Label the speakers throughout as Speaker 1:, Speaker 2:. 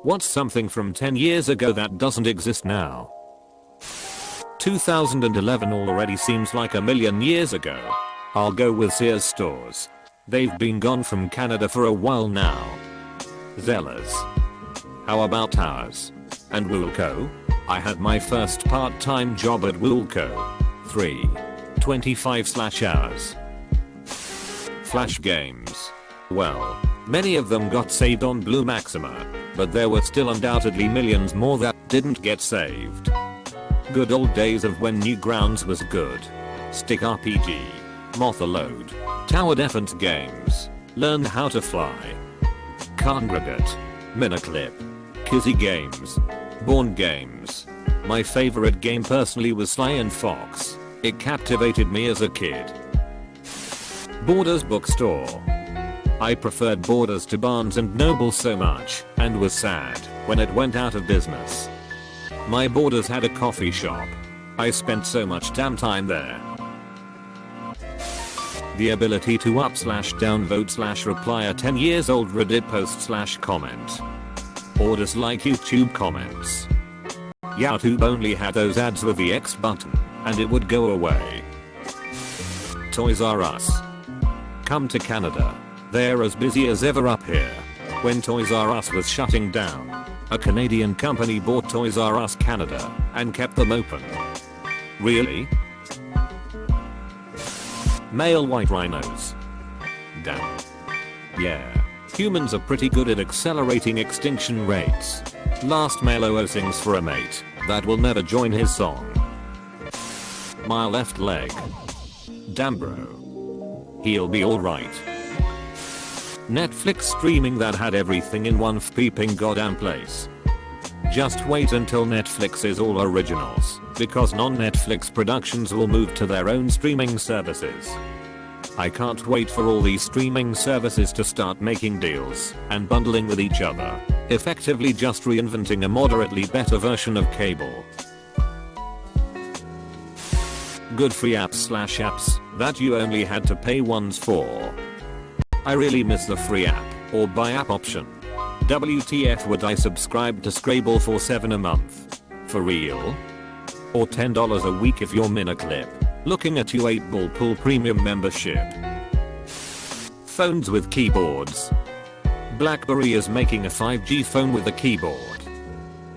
Speaker 1: What's something from 10 years ago that doesn't exist now? 2011 already seems like a million years ago. I'll go with Sears stores. They've been gone from Canada for a while now. Zellers. How about Towers? And Woolco? I had my first part-time job at Woolco. 3.25/hours. Flash games. Well, many of them got saved on Blue Maxima, but there were still undoubtedly millions more that didn't get saved. Good old days of when Newgrounds was good. Stick RPG. Moth-a-load. Tower defense games. Learn how to fly. Askreddit. Miniclip. Kizzy games. Born games. My favorite game personally was Sly and Fox. It captivated me as a kid. Borders bookstore. I preferred Borders to Barnes and Noble so much and was sad when it went out of business. My Borders had a coffee shop. I spent so much damn time there. The ability to up/downvote/reply a 10 years old Reddit post/comment. Or dislike YouTube comments. YouTube only had those ads with the X button, and it would go away. Toys R Us. Come to Canada. They're as busy as ever up here. When Toys R Us was shutting down, a Canadian company bought Toys R Us Canada and kept them open. Really? Male white rhinos. Damn. Yeah. Humans are pretty good at accelerating extinction rates. Last male OO sings for a mate that will never join his song. My left leg. Damn bro. He'll be alright. Netflix streaming that had everything in one peeping goddamn place. Just wait until Netflix is all originals, because non-Netflix productions will move to their own streaming services. I can't wait for all these streaming services to start making deals and bundling with each other, effectively just reinventing a moderately better version of cable. Good free apps/apps that you only had to pay once for. I really miss the free app or buy app option. WTF would I subscribe to Scrabble for $7 a month? For real? Or $10 a week if you're Miniclip. Looking at you 8-ball pool premium membership. Phones with keyboards. BlackBerry is making a 5G phone with a keyboard.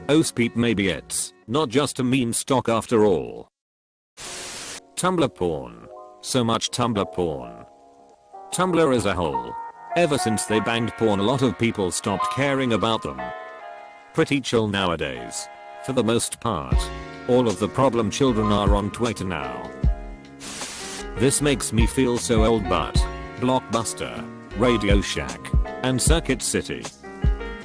Speaker 1: Oh Speep, maybe it's not just a meme stock after all. Tumblr porn. So much Tumblr porn. Tumblr as a whole. Ever since they banned porn, a lot of people stopped caring about them. Pretty chill nowadays. For the most part. All of the problem children are on Twitter now. This makes me feel so old, but Blockbuster, Radio Shack, and Circuit City.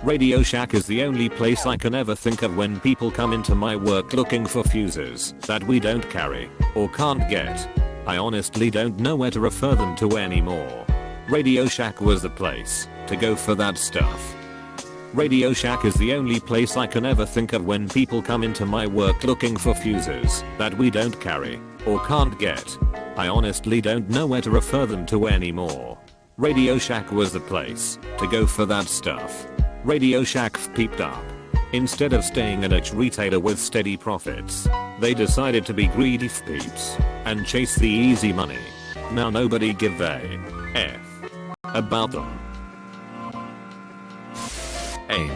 Speaker 1: Radio Shack is the only place I can ever think of when people come into my work looking for fuses that we don't carry or can't get. I honestly don't know where to refer them to anymore. Radio Shack was the place to go for that stuff. Radio Shack is the only place I can ever think of when people come into my work looking for fuses that we don't carry or can't get. I honestly don't know where to refer them to anymore. Radio Shack was the place to go for that stuff. Radio Shack peeped up. Instead of staying an niche retailer with steady profits, they decided to be greedy peeps and chase the easy money. Now nobody give a F about them. AIM.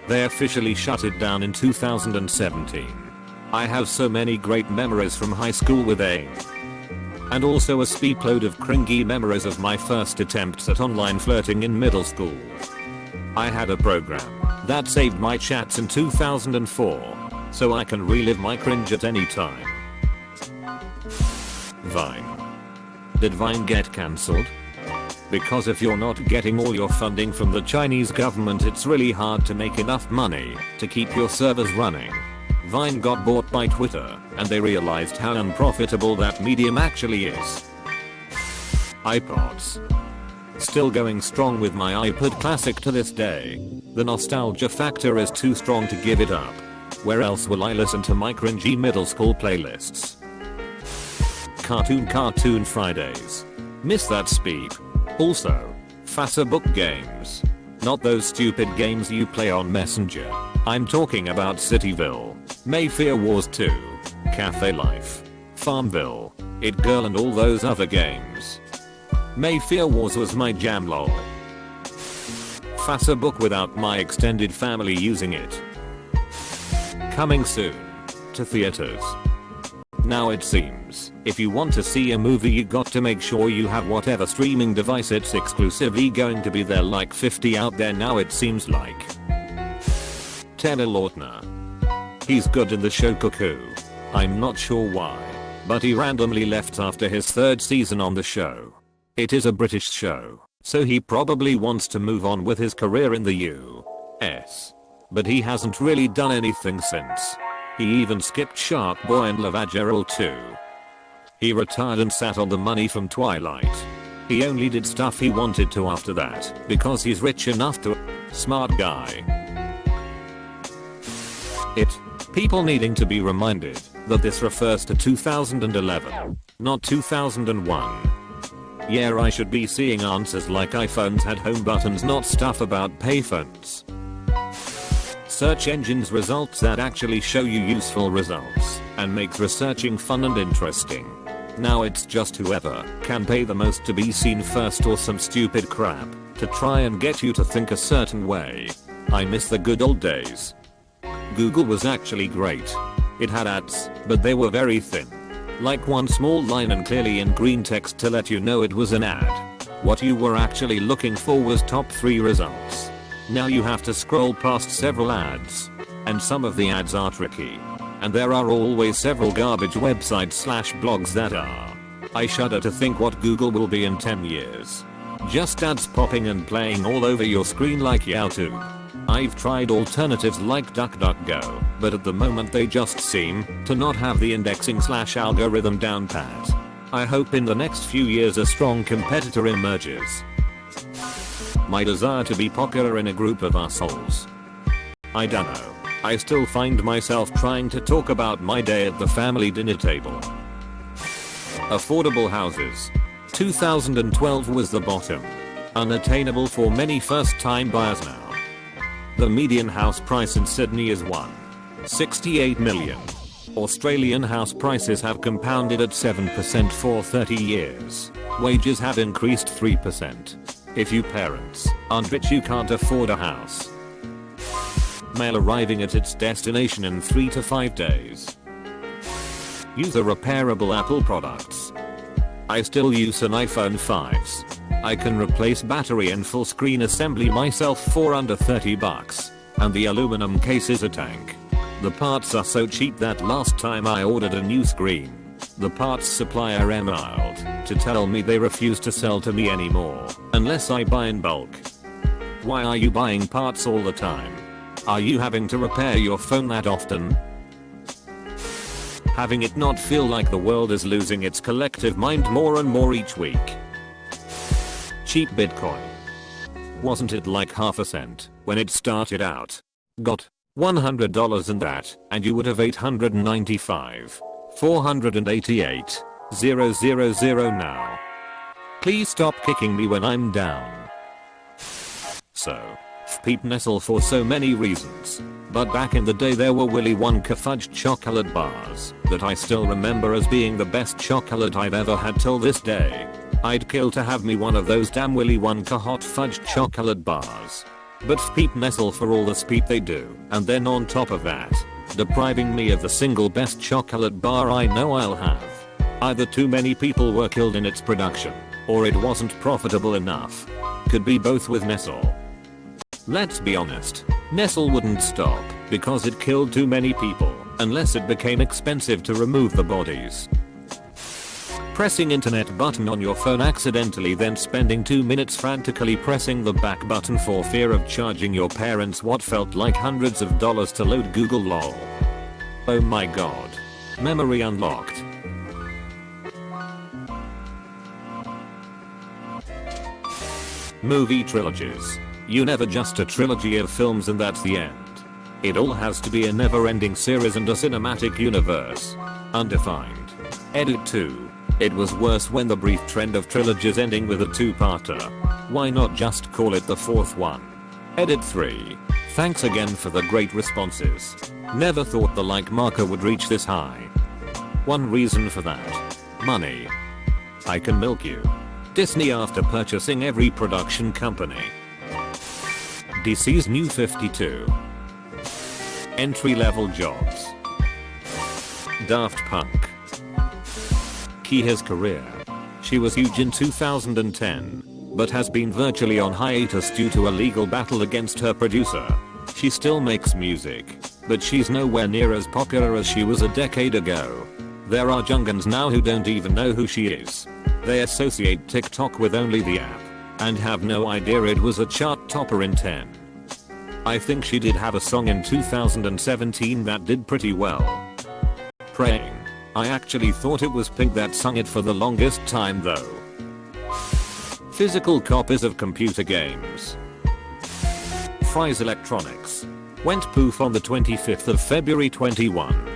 Speaker 1: They officially shut it down in 2017. I have so many great memories from high school with AIM. And also a speedload of cringy memories of my first attempts at online flirting in middle school. I had a program that saved my chats in 2004, so I can relive my cringe at any time. Vine. Did Vine get cancelled? Because if you're not getting all your funding from the Chinese government, it's really hard to make enough money to keep your servers running. Vine got bought by Twitter, and they realized how unprofitable that medium actually is. iPods. Still going strong with my iPod Classic to this day. The nostalgia factor is too strong to give it up. Where else will I listen to my cringy middle school playlists? Cartoon Fridays. Miss that speep. Also, faster book games. Not those stupid games you play on Messenger. I'm talking about Cityville, Mayfair Wars 2, Cafe Life, Farmville, It Girl and all those other games. Mayfair Wars was my jam lol. Faster book without my extended family using it. Coming soon to theaters. Now it seems, if you want to see a movie you got to make sure you have whatever streaming device it's exclusively going to be there, like 50 out there now it seems like. Taylor Lautner. He's good in the show Cuckoo. I'm not sure why, but he randomly left after his 3rd season on the show. It is a British show, so he probably wants to move on with his career in the US. But he hasn't really done anything since. He even skipped Shark Boy and Love Actually too. He retired and sat on the money from Twilight. He only did stuff he wanted to after that because he's rich enough to. Smart guy. People needing to be reminded that this refers to 2011, not 2001. Yeah, I should be seeing answers like iPhones had home buttons, not stuff about payphones. Search engines results that actually show you useful results and makes researching fun and interesting. Now it's just whoever can pay the most to be seen first or some stupid crap to try and get you to think a certain way. I miss the good old days. Google was actually great. It had ads, but they were very thin. Like one small line and clearly in green text to let you know it was an ad. What you were actually looking for was top 3 results. Now you have to scroll past several ads. And some of the ads are tricky. And there are always several garbage websites / blogs that are. I shudder to think what Google will be in 10 years. Just ads popping and playing all over your screen like YouTube. I've tried alternatives like DuckDuckGo, but at the moment they just seem to not have the indexing / algorithm down pat. I hope in the next few years a strong competitor emerges. My desire to be popular in a group of assholes. I dunno. I still find myself trying to talk about my day at the family dinner table. Affordable houses. 2012 was the bottom. Unattainable for many first-time buyers now. The median house price in Sydney is 1.68 million. Australian house prices have compounded at 7% for 30 years. Wages have increased 3%. If you parents aren't rich you can't afford a house. Mail arriving at its destination in 3 to 5 days. User repairable Apple products. I still use an iPhone 5s. I can replace battery and full screen assembly myself for under $30. And the aluminum case is a tank. The parts are so cheap that last time I ordered a new screen, the parts supplier emailed to tell me they refuse to sell to me anymore unless I buy in bulk. Why are you buying parts all the time? Are you having to repair your phone that often? Having it not feel like the world is losing its collective mind more and more each week. Cheap Bitcoin. Wasn't it like half a cent when it started out? Got $100 in that and you would have 895. 488. 000 now. Please stop kicking me when I'm down. So, Pete Nestle for so many reasons. But back in the day there were Willy Wonka fudge chocolate bars that I still remember as being the best chocolate I've ever had till this day. I'd kill to have me one of those damn Willy Wonka hot fudge chocolate bars. But Pete Nestle for all the speed they do, and then on top of that, depriving me of the single best chocolate bar I know I'll have. Either too many people were killed in its production, or it wasn't profitable enough. Could be both with Nestle. Let's be honest, Nestle wouldn't stop because it killed too many people unless it became expensive to remove the bodies. Pressing internet button on your phone accidentally, then spending 2 minutes frantically pressing the back button for fear of charging your parents what felt like hundreds of dollars to load Google lol. Oh my god. Memory unlocked. Movie trilogies. You never just a trilogy of films and that's the end. It all has to be a never-ending series and a cinematic universe. Undefined. Edit 2. It was worse when the brief trend of trilogies ending with a two-parter. Why not just call it the fourth one? Edit 3. Thanks again for the great responses. Never thought the like marker would reach this high. One reason for that. Money. I can milk you. Disney after purchasing every production company. DC's new 52. Entry-level jobs. Daft Punk. Kia's career. She was huge in 2010, but has been virtually on hiatus due to a legal battle against her producer. She still makes music, but she's nowhere near as popular as she was a decade ago. There are Jungans now who don't even know who she is. They associate TikTok with only the app, and have no idea it was a chart topper in 10. I think she did have a song in 2017 that did pretty well. Praying. I actually thought it was Pink that sung it for the longest time though. Physical copies of computer games. Fry's Electronics. Went poof on the 25th of February 21.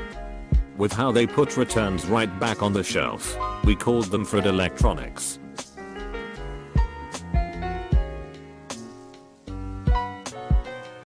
Speaker 1: With how they put returns right back on the shelf, we called them Fred Electronics.